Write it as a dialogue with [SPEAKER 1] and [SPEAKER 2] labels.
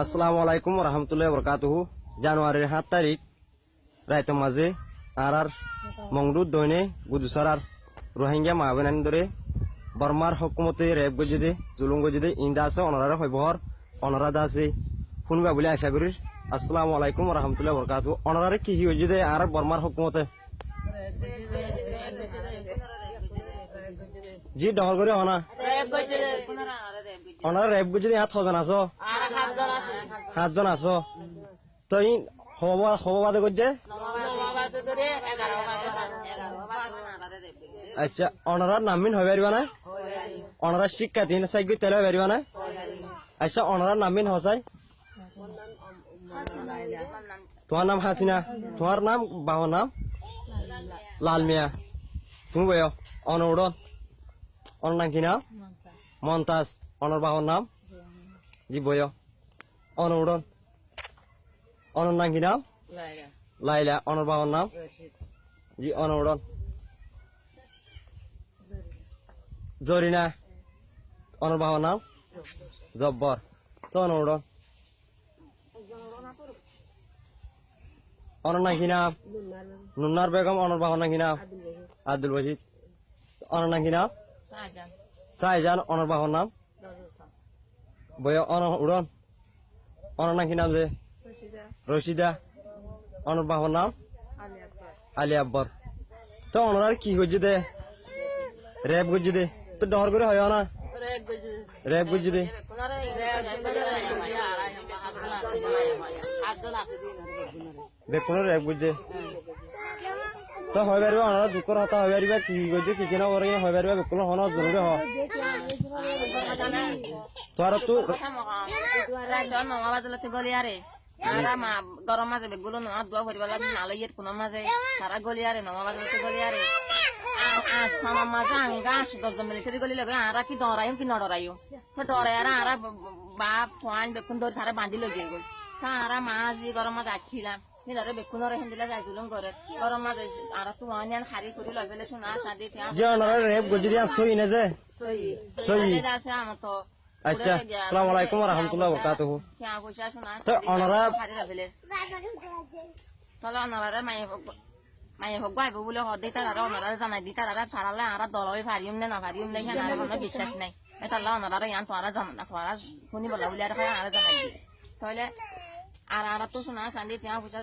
[SPEAKER 1] আসসালামু আলাইকুম রহমতুল্লাহ বরকাতুহু। জানুয়ারির 7 তারিখ রাইতের মাঝে আর মংডুর দৈনে গুদুসার রোহিঙ্গা মাহবেন ধরে বর্মার হকুমতে রেপ গজিদে জুলুম গজিদে ইন্দা আছে অনারা হইবহর অনারাদা আছে শুনবা বলে আশা করি। আসসালামু আলাইকুম রহমতুল্লাহ বরকাতুহু। অনারে কি গজিদে আর বর্মার হকুমতে জি ডহর করে হনা অনারা রেপ গজিদে 7জন আছো 7জন আছো তো হব বাদে করছে। আচ্ছা অনারার নামিন হয়ে পারিবা না? অনারার শিক্ষার্থী চাইকে তেলে হয়ে পারিবা না? আচ্ছা অনারার নামিন হসাই তোমার নাম হাসিনা, তোমার নাম বাবার নাম লাল মিয়া, তুমি বয় অনউড়ন অনার নাম কি নাম মন্তাজ, অনার বাবার নাম জি বয় অনউড়ন অনার নাম কি নাম লাইলা, অনার বাবার নাম জি অনউড়ন জরিনা, অনার বাবার নাম জব্বর তো অনউড়ন অনার নাম কি নাম নুন্নার বেগম, অনার বাবার নাম কি নাম আব্দুল ওয়াহিদ, অনার নাম কি নাম শাহজাহান, অনার বাবার নাম বয় অনউড়ন অনার নাম কি নাম যে রশিদা, অনার বাবার নাম আলী আকবর। তো অনার কি করছে দে রেপ করছে দে তো ডর করে হয় না রেপ করছে দে বেকুনের রেপ করছে তো হয়ে পারবে অনারা দুঃখর হতা হয়ে পারিবা কি করছে কিছু না করে হয়ে পারিবা বেকুনের হন জরুরি হ তোর তো গরম মাঝে বেগুলো নোয়া দোয়া করিবা লাগে নালাইয়ের কোনো মাঝে তারা গলিয়ারে নমা বাজাতে গলিয়ারে আসাম মাঝে আঙ্গাস 10 মিলিটারি গলি লাগে আরা কি ডরাইম কি নডরাইও তো ডরাইরা আরা বাপ ফোন বেকুন ধরে তারা বাঁধি লগে গই তারা মাঝি গরম মাঝে আসছিলাম নিলারে বেকুনরে হিন্দিলা যাইতুলম করে গরম মাঝে আরা তো অনিয়ান খারি করি লবেলে শোনা সাদি টিয়া যে নরে রেপ গজি দিয়া সই না যে সই আছে আমো তো। আচ্ছা আসসালামু আলাইকুম রহমতুল্লাহ বরকাতুহু। তো অনারা তাহলে অনারা মায়ে হোক গাইব বলে হদে তারা অনারা জানাই দি তারা তারালে আর দল হয়ে পারিম না পারিম না আর কোনো বিশ্বাস নাই তাহলে অনারা ইয়ান তো আর জানা না আর শুনি বলা বলে আর জানাই দি তাহলে আর তো শোনা সান্দি টিয়া পয়সা